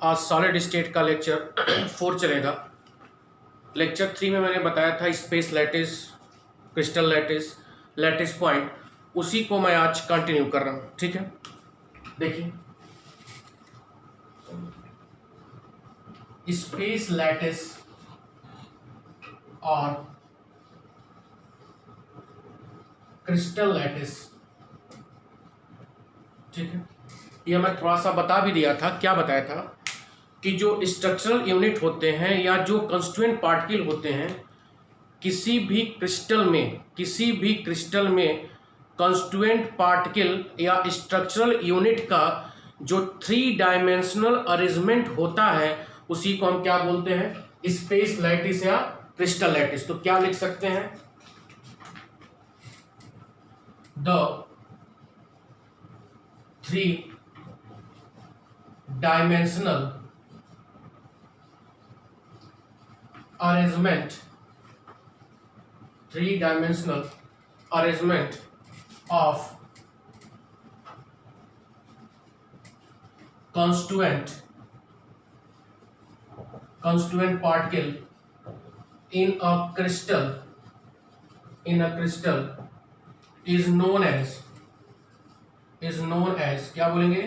आज solid state का lecture 4 चलेगा। लेक्चर 3 में मैंने बताया था space lattice, crystal lattice, lattice point, उसी को मैं आज कंटिन्यू कर रहा हूँ। ठीक है, देखिए स्पेस लैटिस और क्रिस्टल लैटिस। ठीक है, यह मैं थोड़ा सा बता भी दिया था। क्या बताया था कि जो स्ट्रक्चरल यूनिट होते हैं या जो कंस्टिट्यूएंट पार्टिकल होते हैं किसी भी क्रिस्टल में कंस्टिट्यूएंट पार्टिकल या स्ट्रक्चरल यूनिट का जो 3 डायमेंशनल अरेंजमेंट होता है उसी को हम क्या बोलते हैं, स्पेस लैटिस या क्रिस्टल लैटिस। तो क्या लिख सकते हैं, the 3 dimensional arrangement of constituent particle in a crystal is known as क्या बोलेंगे,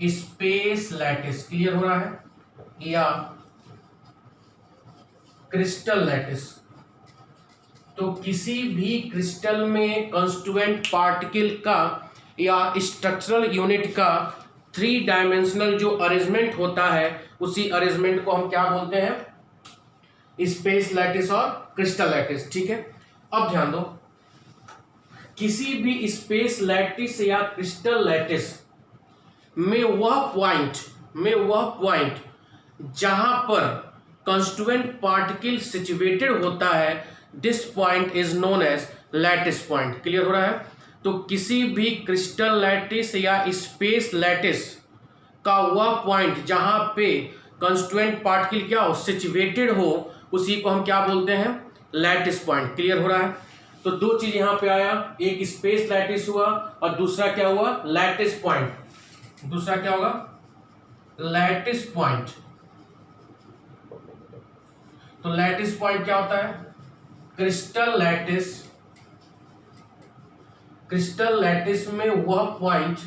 स्पेस लैटिस। क्लियर हो रहा है, या क्रिस्टल लैटिस। तो किसी भी क्रिस्टल में कंस्टिट्यूएंट पार्टिकल का या स्ट्रक्चरल यूनिट का 3 डायमेंशनल जो अरेंजमेंट होता है उसी अरेंजमेंट को हम क्या बोलते हैं, स्पेस लैटिस और क्रिस्टल लैटिस। ठीक है, अब ध्यान दो, किसी भी स्पेस लैटिस या क्रिस्टल लैटिस में वह पॉइंट जहां पर कंस्टिट्यूएंट पार्टिकल सिचुएटेड होता है, this point is known as lattice point. Clear हो रहा है। तो किसी भी क्रिस्टल लैटिस या स्पेस लैटिस का वह पॉइंट जहां पे कंस्टिट्यूएंट पार्टिकल क्या हो, सिचुएटेड हो, उसी को हम क्या बोलते हैं, लैटिस पॉइंट। क्लियर हो रहा है। तो 2 चीज यहां पे आया, एक स्पेस लैटिस हुआ और दूसरा क्या हुआ, लैटिस पॉइंट। दूसरा क्या होगा, लैटिस पॉइंट। तो लैटिस पॉइंट क्या होता है, क्रिस्टल लैटिस में वह पॉइंट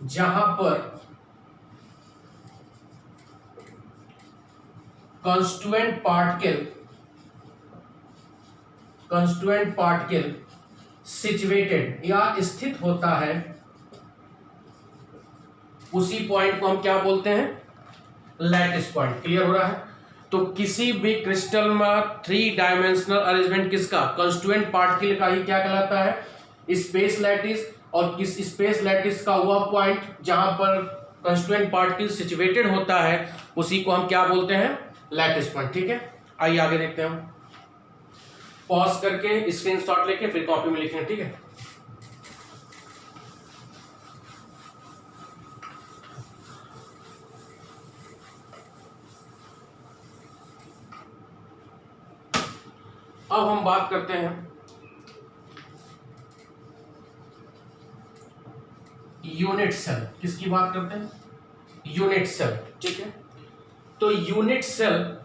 जहां पर कंस्टिट्यूएंट पार्टिकल सिचुएटेड या स्थित होता है, उसी पॉइंट को हम क्या बोलते हैं, लैटिस पॉइंट। क्लियर हो रहा है। तो किसी भी क्रिस्टल में 3 डायमेंशनल अरेंजमेंट किसका, कंस्टिट्यूएंट पार्टिकल का ही क्या कहलाता है, स्पेस लैटिस। और किस स्पेस लैटिस का वह पॉइंट जहां पर कंस्टिट्यूएंट पार्टिकल सिचुएटेड होता है उसी को हम क्या बोलते हैं, लैटिस पॉइंट। ठीक है, आइए आगे देखते हैं। हम पॉज करके स्क्रीनशॉट लेके फिर कॉपी में लिखेंगे। ठीक है, अब हम बात करते हैं यूनिट सेल। किसकी बात करते हैं, यूनिट सेल। ठीक है, तो यूनिट सेल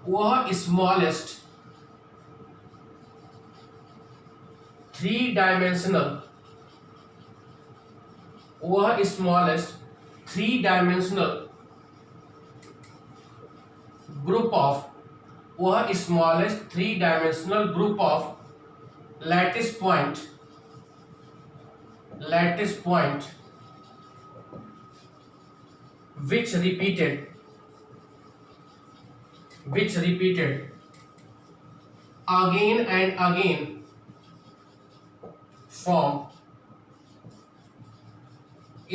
वह smallest 3 dimensional group of lattice point which repeated again and again form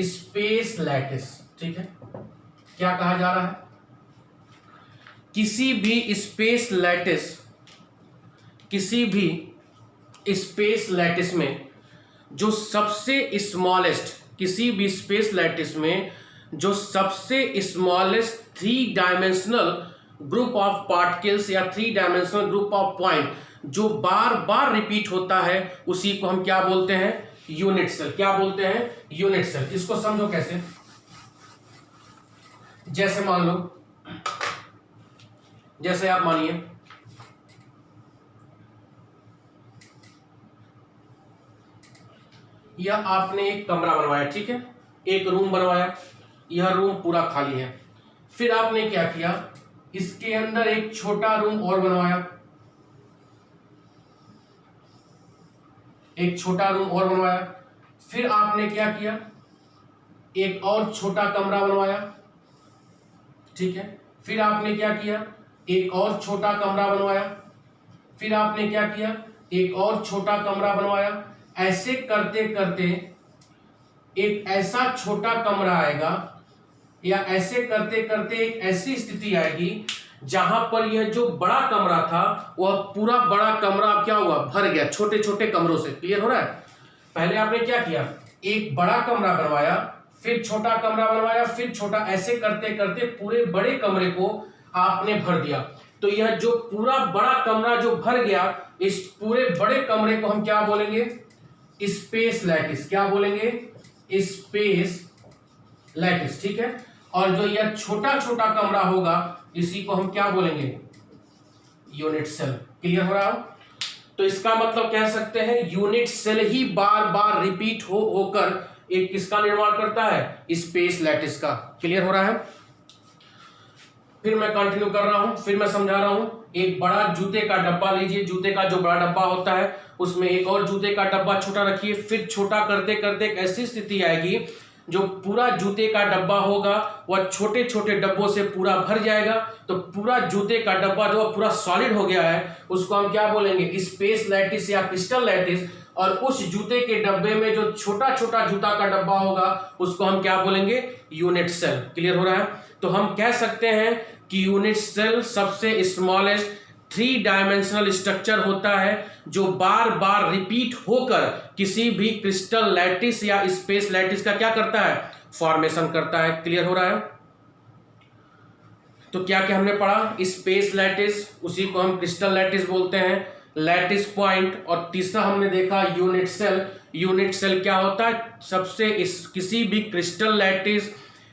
space lattice. ठीक है, क्या कहा जा रहा है, किसी भी स्पेस लैटिस में जो सबसे smallest 3 dimensional group of particles या 3 डायमेंशनल ग्रुप ऑफ पॉइंट जो बार बार रिपीट होता है उसी को हम क्या बोलते हैं, यूनिट सेल। क्या बोलते हैं? Unit cell. इसको समझो कैसे, जैसे मान लो, जैसे आप मानिए यह आपने एक कमरा बनवाया, ठीक है, एक रूम बनवाया, यह रूम पूरा खाली है। फिर आपने क्या किया, इसके अंदर एक छोटा रूम और बनवाया, एक छोटा रूम और बनवाया। फिर आपने क्या किया, एक और छोटा कमरा बनवाया, ठीक है। फिर आपने क्या किया, एक और छोटा कमरा बनवाया। फिर आपने क्या किया, एक और छोटा कमरा बनवाया। ऐसे करते करते एक ऐसा छोटा कमरा आएगा, या ऐसे करते करते एक ऐसी स्थिति आएगी जहां पर यह जो बड़ा कमरा था वह पूरा बड़ा कमरा अब क्या हुआ, भर गया छोटे छोटे कमरों से। क्लियर हो रहा है? पहले आपने क्या किया, एक बड़ा कमरा बनवाया, फिर छोटा कमरा बनवाया, फिर छोटा, ऐसे करते करते पूरे बड़े कमरे को आपने भर दिया। तो यह जो पूरा बड़ा कमरा जो भर गया, इस पूरे बड़े कमरे को हम क्या बोलेंगे, स्पेस लैटिस। क्या बोलेंगे? स्पेस लैटिस, ठीक है। और जो यह छोटा छोटा कमरा होगा इसी को हम क्या बोलेंगे, यूनिट सेल। क्लियर हो रहा है? तो इसका मतलब कह सकते हैं यूनिट सेल ही बार बार रिपीट होकर एक किसका निर्माण करता है, स्पेस लैटिस का। क्लियर हो रहा है? फिर मैं कंटिन्यू कर रहा हूं, फिर मैं समझा रहा हूं। एक बड़ा जूते का डब्बा लीजिए, जूते का जो बड़ा डब्बा होता है उसमें एक और जूते का डब्बा छोटा रखिए। फिर छोटा करते करते एक ऐसी स्थिति आएगी जो पूरा जूते का डब्बा होगा वह छोटे छोटे डब्बों से पूरा भर जाएगा। तो पूरा जूते का डब्बा जो पूरा सॉलिड हो गया है उसको हम क्या बोलेंगे, स्पेस लैटिस या क्रिस्टल लैटिस। और उस जूते के डब्बे में जो छोटा छोटा जूता का डब्बा होगा उसको हम क्या बोलेंगे, यूनिट सेल। क्लियर हो रहा है? तो हम कह सकते हैं कि यूनिट सेल सबसे स्मॉलेस्ट 3 डायमेंशनल स्ट्रक्चर होता है जो बार बार रिपीट होकर किसी भी क्रिस्टल लैटिस या स्पेस लैटिस का क्या करता है, फॉर्मेशन करता है। क्लियर हो रहा है? तो क्या क्या हमने पढ़ा, स्पेस लैटिस, उसी को हम क्रिस्टल लैटिस बोलते हैं, लैटिस पॉइंट। और तीसरा हमने देखा यूनिट सेल। यूनिट सेल क्या होता है, सबसे किसी भी क्रिस्टल लैटिस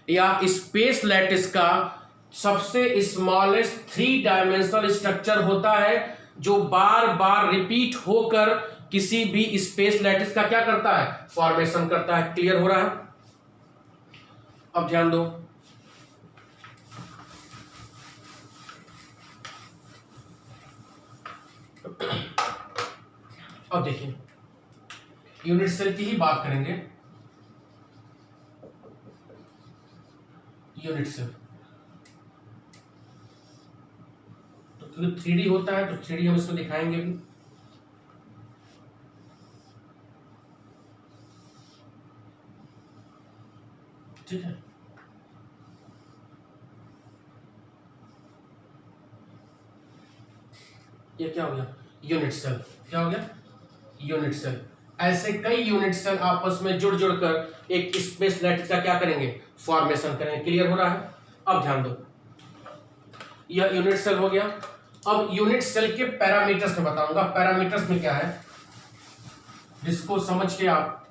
या स्पेस लैटिस का सबसे स्मॉलेस्ट 3 डायमेंशनल स्ट्रक्चर होता है जो बार बार रिपीट होकर किसी भी स्पेस लैटिस का क्या करता है, फॉर्मेशन करता है। क्लियर हो रहा है? अब ध्यान दो, अब देखिए यूनिट सेल की ही बात करेंगे। यूनिट सेल तो क्योंकि 3D होता है तो 3D हम इसमें दिखाएंगे भी। ठीक है, ये क्या हो गया, यूनिट सेल। क्या हो गया, यूनिट सेल। ऐसे कई यूनिट सेल आपस में जुड़ जुड़कर एक स्पेस लैटिस का क्या करेंगे, फॉर्मेशन करेंगे। क्लियर हो रहा है? अब ध्यान दो, यह यूनिट सेल हो गया। अब यूनिट सेल के पैरामीटर्स में बताऊंगा। पैरामीटर्स में क्या है, जिसको समझ के आप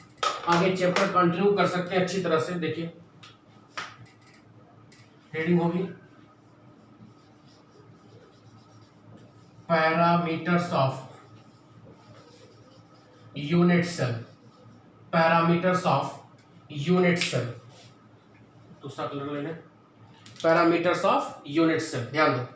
आगे चैप्टर कंटिन्यू कर सकते हैं अच्छी तरह से। देखिए हेडिंग होगी parameters of unit cell. Parameters of unit cell, दूसरा कलर लेने, पैरामीटर्स ऑफ यूनिट सेल। ध्यान दो,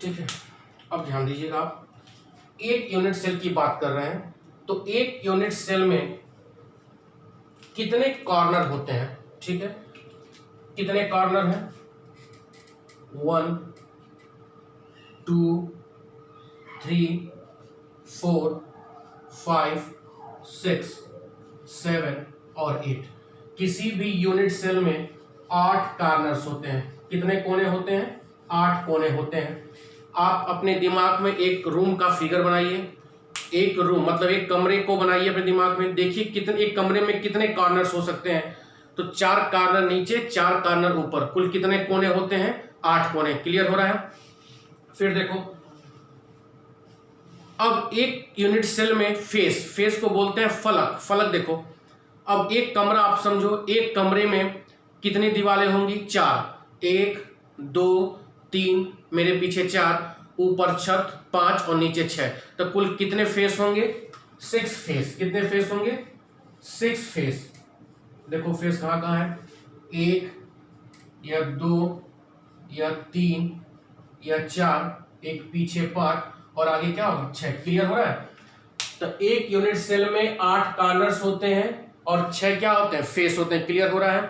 ठीक है। अब ध्यान दीजिएगा, आप एक यूनिट सेल की बात कर रहे हैं तो एक यूनिट सेल में कितने कॉर्नर होते हैं, ठीक है, कितने कॉर्नर हैं, 1 2 3 4 5 6 7 और 8। किसी भी यूनिट सेल में 8 कार्नर्स होते हैं। कितने कोने होते हैं? 8 कोने होते हैं। आप अपने दिमाग में एक रूम का फिगर बनाइए, एक रूम मतलब एक कमरे को बनाइए अपने दिमाग में। देखिए कितने, एक कमरे में कितने कॉर्नर्स हो सकते हैं? तो 4 कॉर्नर नीचे, 4 कॉर्नर ऊपर, कुल कितने कोने होते हैं? 8 कोने। क्लियर हो रहा है? फिर देखो, अब एक यूनिट सेल में फेस को बोलते हैं फलक। देखो अब एक कमरा आप समझो, एक कमरे में कितनी दीवारें होंगी? 4, 1 2 3, मेरे पीछे 4, ऊपर छत 5 और नीचे 6, तो कुल कितने फेस होंगे? 6 फेस। कितने फेस होंगे? 6 फेस। देखो फेस कहाँ कहाँ है? 1 या 2 या 3 या 4, एक पीछे 5 और आगे क्या होगा? 6। क्लियर हो रहा है? तो एक यूनिट सेल में 8 कॉर्नर्स होते हैं और 6 क्या होते हैं? फेस होते हैं। क्लियर हो रहा है?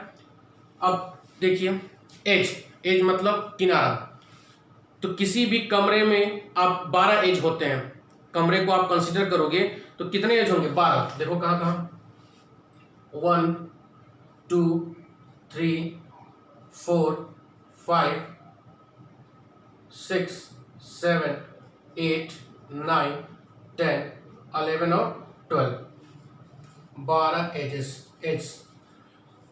अब देखिए एज मतलब किनारा। तो किसी भी कमरे में आप 12 एज होते हैं। कमरे को आप कंसीडर करोगे तो कितने एज होंगे? 12। देखो कहाँ कहाँ? 1 2 3 4 5 6 7 8 9 10 11 और 12, 12 एज।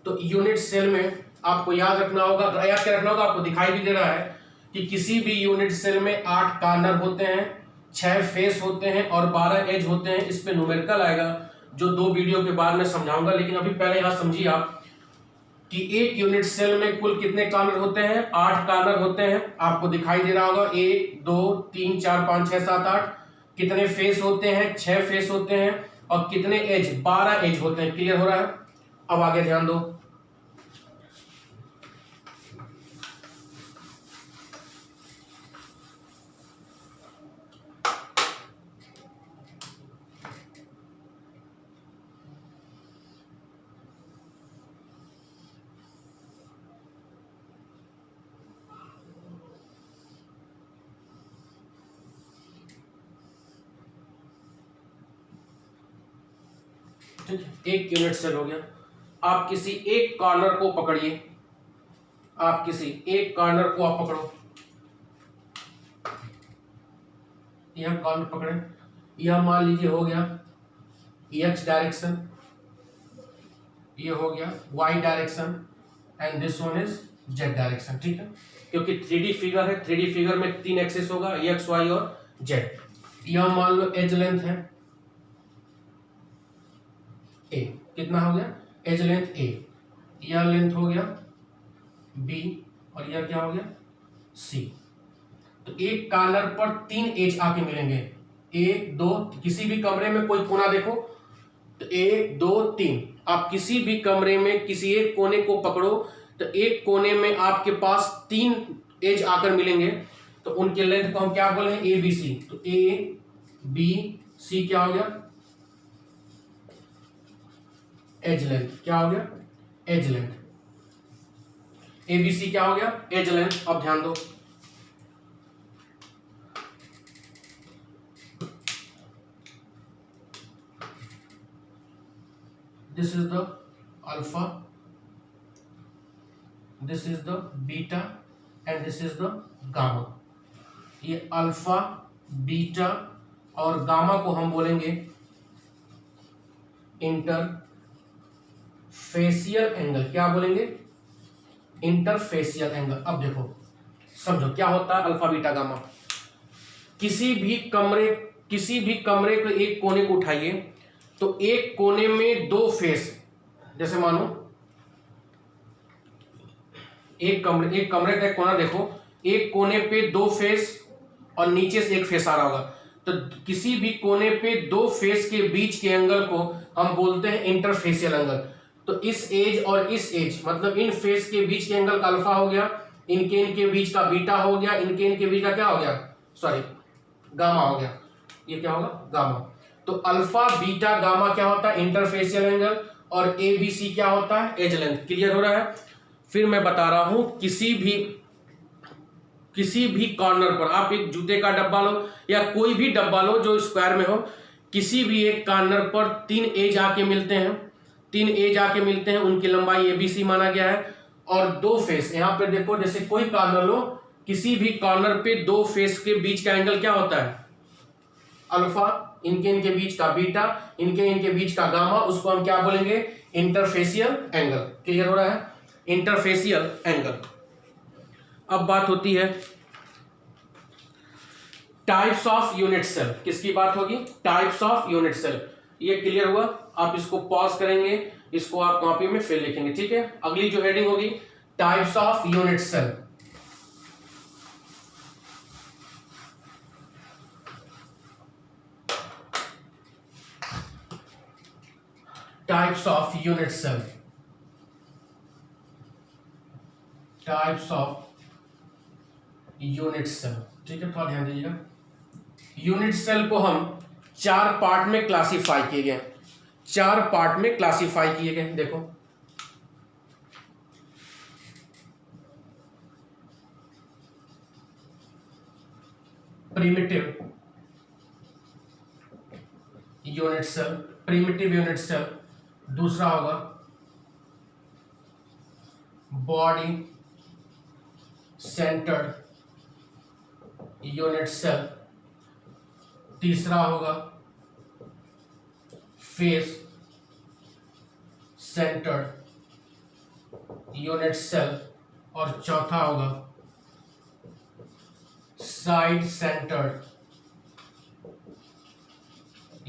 तो यूनिट सेल में आपको याद रखना होगा, याद क्या रखना होगा? आपको दिखाई भी दे रहा है कि किसी भी यूनिट सेल में 8 कॉर्नर होते हैं, 6 फेस होते हैं और 12 एज होते हैं। इस पे न्यूमेरिकल आएगा जो 2 वीडियो के बाद में समझाऊंगा, लेकिन अभी पहले यहां समझिए आप कि एक यूनिट सेल में कुल कितने कॉर्नर होते हैं? 8 कॉर्नर होते हैं। आपको दिखाई दे रहा होगा 1 2 3 4 5 6 7 8। कितने फेस होते हैं? 6 फेस होते हैं। और कितने एज? 12 एज होते हैं। क्लियर हो रहा है? अब आगे ध्यान दो। एक यूनिट सेल हो गया। आप किसी एक कॉर्नर को पकड़िए, आप किसी एक कॉर्नर को आप पकड़ो, यह कॉर्नर पकड़े, यह मान लीजिए हो गया एक्स डायरेक्शन, ये हो गया Y direction and this one is Z direction. ठीक है, क्योंकि 3D फिगर है, 3D फिगर में 3 एक्सिस होगा, एक्स वाई और जेड। यह मान लो एज लेंथ है ए। कितना हो गया? एज लेंथ ए। यह लेंथ हो गया बी और यह क्या हो गया? सी। तो एक कॉर्नर पर 3 एज आके मिलेंगे, 1 2। किसी भी कमरे में कोई कोना देखो तो 1 2 3। आप किसी भी कमरे में किसी एक कोने को पकड़ो तो एक कोने में आपके पास 3 एज आकर मिलेंगे, तो उनके लेंथ को हम क्या बोले? A B C. तो ए बी सी क्या हो गया? Edge length. क्या हो गया? Edge length. एबीसी क्या हो गया? Edge length. अब ध्यान दो, this is the alpha, this is the beta and this is the gamma. ये अल्फा, बीटा और गामा को हम बोलेंगे इंटरफेसियल एंगल। क्या बोलेंगे? Interfacial angle. अब देखो समझो क्या होता है अल्फा बीटा गामा। किसी भी कमरे के एक कोने को उठाइए तो एक कोने में 2 फेस, जैसे मानो एक कमरे का एक कोना देखो, एक कोने पे 2 फेस और नीचे से एक फेस आ रहा होगा, तो किसी भी कोने पे 2 फेस के बीच के एंगल को हम बोलते हैं इंटरफेसियल एंगल। तो इस एज और इस एज मतलब इन फेस के बीच के एंगल का अल्फा हो गया, इनके बीच का बीटा हो गया, इनके बीच का क्या हो गया? सॉरी, गामा हो गया। ये क्या होगा? गामा। तो अल्फा बीटा गामा क्या होता है? Interfacial angle. और ए बी सी क्या होता है? As length. क्लियर हो रहा है? फिर मैं बता रहा हूं, किसी भी कॉर्नर पर आप एक जूते का डब्बा लो या कोई भी डब्बा लो जो स्क्वायर में हो, किसी भी एक कॉर्नर पर 3 एज आके मिलते हैं, 3 एज आके मिलते हैं, उनकी लंबाई एबीसी माना गया है। और दो फेस, यहां पे देखो जैसे कोई कॉर्नर लो, किसी भी कॉर्नर पे दो फेस के बीच का एंगल क्या होता है? अल्फा, इनके बीच का बीटा, इनके बीच का गामा, उसको हम क्या बोलेंगे? Interfacial angle. क्लियर हो रहा है? Interfacial angle. अब बात होती है टाइप्स ऑफ यूनिट सेल। किसकी बात होगी? Types of unit cell. ये क्लियर हुआ? आप इसको पॉज करेंगे, इसको आप कॉपी में फिर लिखेंगे, ठीक है? अगली जो हेडिंग होगी types of unit cell. Types of unit cell. Types of unit cell, ठीक है? थोड़ा ध्यान दीजिएगा। यूनिट सेल को हम 4 पार्ट में क्लासिफाई किए गए, 4 पार्ट में क्लासिफाई किए गए। देखो, primitive unit cell, primitive unit cell. दूसरा होगा बॉडी सेंटर्ड यूनिट सेल। तीसरा होगा फेस सेंटर्ड यूनिट सेल। और चौथा होगा साइड सेंटर्ड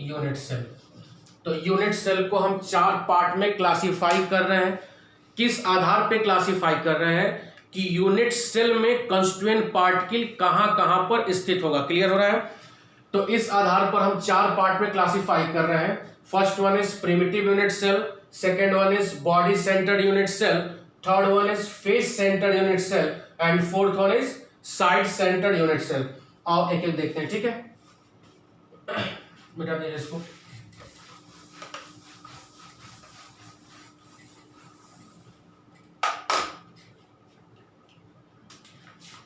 यूनिट सेल। तो यूनिट सेल को हम 4 पार्ट में क्लासिफाई कर रहे हैं। किस आधार पे क्लासिफाई कर रहे हैं? कि यूनिट सेल में कंस्टिट्यूएंट पार्टिकल कहां कहां पर स्थित होगा। क्लियर हो रहा है? तो इस आधार पर हम 4 पार्ट में क्लासिफाई कर रहे हैं। First one is primitive unit cell, second one is body centred unit cell, third one is face centred unit cell and fourth one is side centred unit cell. आओ एक एक देखते हैं, ठीक है? मिटा दीजिए इसको।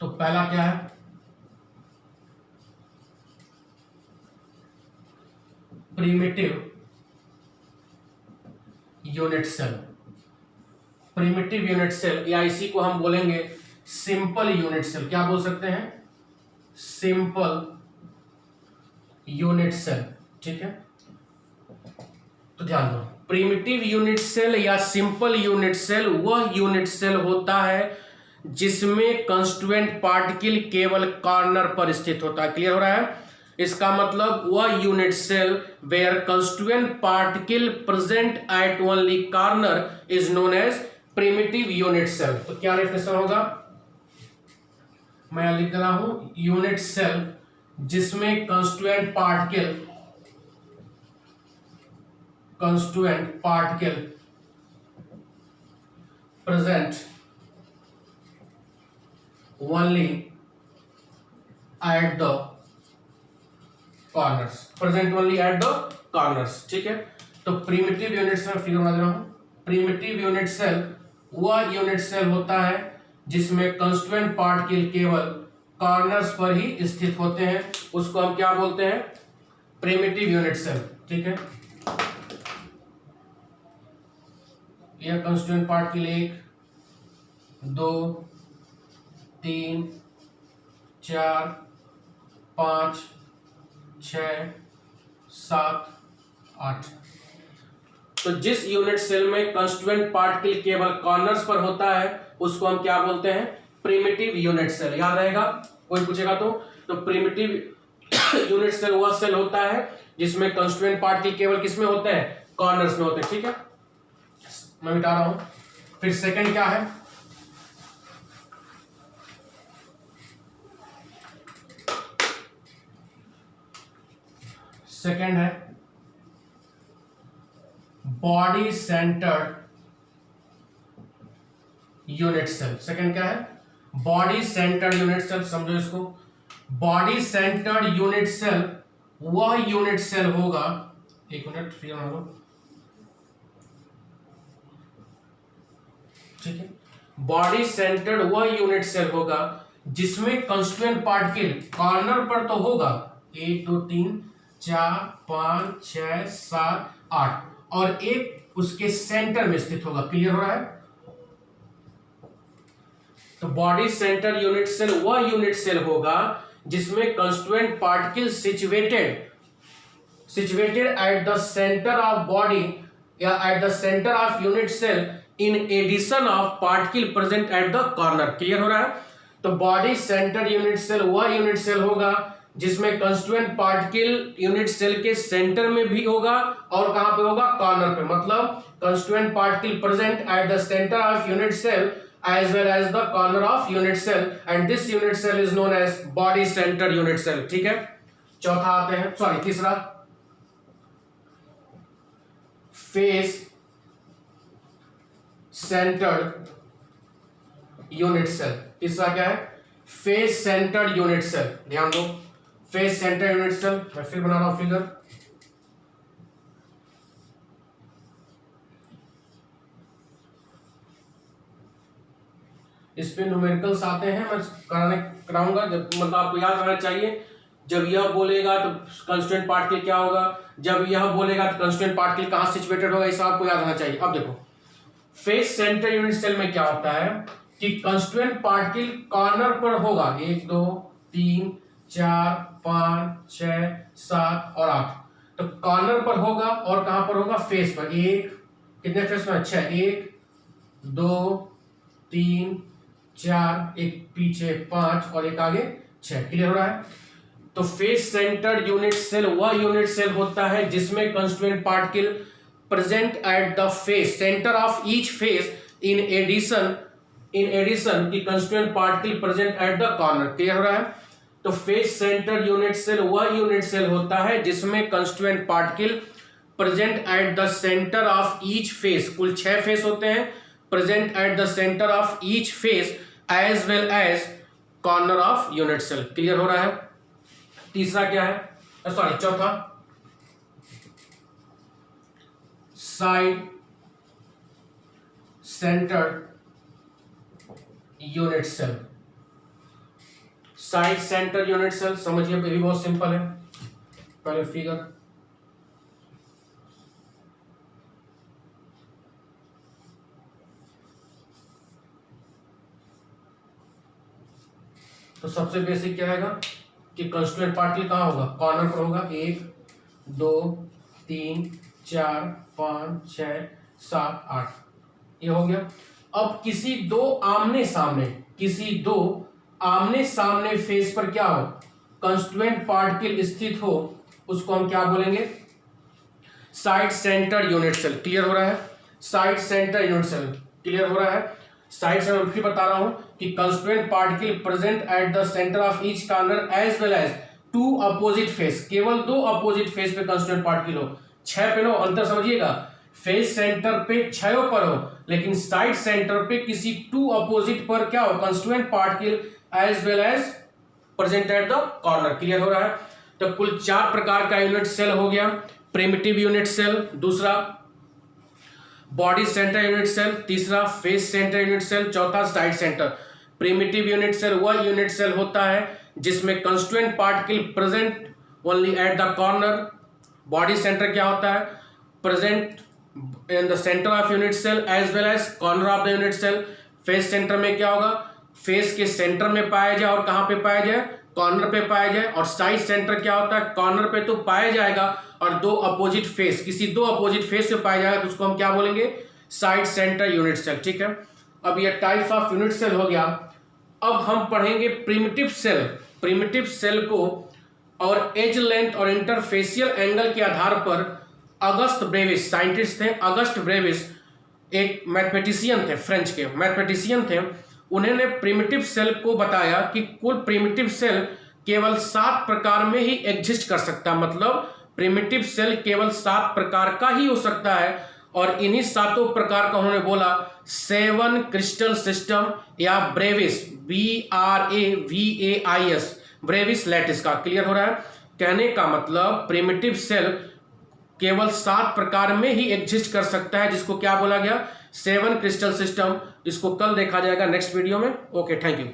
तो पहला क्या है? Primitive unit cell. Primitive unit cell या इसी को हम बोलेंगे सिंपल यूनिट सेल। क्या बोल सकते हैं? सिंपल यूनिट सेल, ठीक है? तो ध्यान दो, प्रिमिटिव यूनिट सेल या सिंपल यूनिट सेल वह यूनिट सेल होता है जिसमें कंस्टिट्यूएंट पार्टिकल केवल कॉर्नर पर स्थित होता है। क्लियर हो रहा है? इसका मतलब वह unit cell where constituent particle present at only corner is known as primitive unit cell. तो क्या डेफिनेशन होगा? मैं लिख रहा हूं, यूनिट सेल जिसमें constituent particle present only at the corners, present only at the corners, ठीक है? तो प्रिमिटिव यूनिट सेल फिगर बना दे रहा हूं। प्रिमिटिव यूनिट सेल वह यूनिट सेल होता है जिसमें कंस्टिट्यूएंट पार्टिकल केवल कॉर्नर्स पर ही स्थित होते हैं, उसको हम क्या बोलते हैं? प्रिमिटिव यूनिट सेल, ठीक है? यह कंस्टिट्यूएंट पार्टिकल 1 2 3 4 5 6 7 8। तो जिस यूनिट सेल में कंस्टिट्यूएंट पार्टिकल केवल कॉर्नर्स पर होता है उसको हम क्या बोलते हैं? Primitive unit cell. याद रहेगा, कोई पूछेगा तो प्रिमिटिव यूनिट सेल वह सेल होता है जिसमें कंस्टिट्यूएंट पार्टिकल केवल किसमें होते हैं? कॉर्नर्स में होते हैं, ठीक है? मैं मिटा रहा हूं। फिर सेकंड क्या है? सेकंड है body centred unit cell. Second क्या है? Body centred unit cell. समझो इसको, बॉडी सेंटर्ड यूनिट सेल वह यूनिट सेल होगा, एक मिनट फ्री होना, ठीक है? बॉडी सेंटर्ड वह यूनिट सेल होगा जिसमें कंस्टिट्यूएंट पार्टिकल कॉर्नर पर तो होगा 1 2 3 4 5 6 7 8 और एक उसके सेंटर में स्थित होगा। क्लियर हो रहा है? तो बॉडी सेंटर यूनिट सेल वह यूनिट सेल होगा जिसमें constituent particle situated at the center of body या at the center of unit cell in addition of particle present at the corner। Clear हो रहा है? तो बॉडी सेंटर यूनिट सेल वह unit cell होगा जिसमें कंस्टिट्यूएंट पार्टिकल यूनिट सेल के centre में भी होगा और कहां पे होगा? कॉर्नर पे। मतलब constituent particle present at the centre of unit cell as well as the corner of unit cell and this unit cell is known as body center unit cell। ठीक है, चौथा आते हैं, सॉरी तीसरा, फेस सेंटर्ड यूनिट सेल। तीसरा क्या है? Face centred unit cell. ध्यान दो, फेस सेंटर्ड यूनिट सेल, मैं फिर बना रहा हूं फिगर। इस पे न्यूमेरिकल्स आते हैं, मैं कराऊंगा, जब मतलब आपको याद रहना चाहिए, जब यह बोलेगा तो कंस्टिट्यूएंट पार्टिकल क्या होगा, जब यह बोलेगा तो कंस्टिट्यूएंट पार्टिकल कहां सिचुएटेड होगा, इसे आपको याद रहना चाहिए। अब देखो, फेस सेंटर यूनिट सेल में क्या होता है कि कंस्टिट्यूएंट पार्टिकल कॉर्नर पर होगा, 1 2 3 4 5 6 7 और 8। तो कॉर्नर पर होगा और कहां पर होगा? फेस पर। कितने फेस में? 6, 1 2 3 4, एक पीछे 5 और एक आगे 6। क्लियर हो रहा है? तो फेस सेंटर्ड यूनिट सेल वह यूनिट सेल होता है जिसमें constituent particle present at the face centre of each face in addition की constituent particle present at the corner. Clear हो रहा है? तो फेस सेंटर्ड यूनिट सेल वह यूनिट सेल होता है जिसमें constituent particle present at the centre of each face, कुल 6 फेस होते हैं, present at the center of each face as well as corner of unit cell। Clear हो रहा है? तीसरा क्या है? सॉरी, चौथा, side centred unit cell. Side centre unit cell समझिए, ये भी बहुत सिंपल है। पहले फिगर, तो सबसे बेसिक क्या आएगा कि कंस्टिट्यूएंट पार्टिकल कहां होगा? कॉर्नर पर होगा। 1 2 3 4 5 6 7 8, ये हो गया। अब किसी दो आमने सामने फेस पर क्या हो? कंस्टिट्यूएंट पार्टिकल स्थित हो, उसको हम क्या बोलेंगे? Side centre unit cell. Clear हो रहा है? Side centre unit cell. Clear हो रहा है? साइड से मैं फिर बता रहा हूं कि constituent particle present at the centre of each corner as well as 2 opposite face. केवल 2 अपोजिट फेस पे कंस्टिट्यूएंट पार्टिकल हो। 6 पे नो, अंतर समझिएगा। फेस सेंटर पे 6 पर हो, लेकिन साइड सेंटर पे किसी 2 अपोजिट पर क्या हो? Constituent particle as well as present at the corner. Clear हो रहा है? तो कुल 4 प्रकार का यूनिट सेल हो गया। प्रिमिटिव यूनिट सेल, दूसरा बॉडी सेंटर यूनिट सेल, तीसरा फेस सेंटर यूनिट सेल, चौथा side centre. Primitive unit cell वह यूनिट सेल होता है जिसमें constituent particle present only at the corner. Body centre क्या होता है? Present in the centre of unit cell as well as corner of the unit cell. Face centre में क्या होगा? फेस के सेंटर में पाया जाए और कहां पे पाया जाए? कॉर्नर पे पाया जाए। और साइड सेंटर क्या होता है? कॉर्नर पे तो पाया जाएगा और 2 अपोजिट फेस, किसी 2 अपोजिट फेस से पाया जाएगा तो उसको हम क्या बोलेंगे? Side centre unit cell. ठीक है, अब ये टाइप्स ऑफ यूनिट सेल हो गया। अब हम पढ़ेंगे प्रिमिटिव सेल। प्रिमिटिव सेल को और एज लेंथ और इंटरफेसियल एंगल के आधार पर अगस्त ब्रेविस, साइंटिस्ट थे अगस्त ब्रेविस, एक मैथमेटिशियन थे, फ्रेंच के मैथमेटिशियन थे। उन्होंने प्रिमिटिव सेल को बताया कि कुल प्रिमिटिव सेल केवल 7 प्रकार में ही एग्जिस्ट कर सकता है। मतलब प्रिमिटिव सेल केवल 7 प्रकार का ही हो सकता है और इन्हीं 7 प्रकार का उन्होंने बोला 7 क्रिस्टल सिस्टम या ब्रेविस, BRAVAIS, ब्रेविस लैटिस का। क्लियर हो रहा है? कहने का मतलब प्रिमिटिव सेल केवल 7 प्रकार में ही एग्जिस्ट कर सकता है, जिसको क्या बोला गया? 7 क्रिस्टल सिस्टम। इसको कल देखा जाएगा नेक्स्ट वीडियो में। Okay, thank you.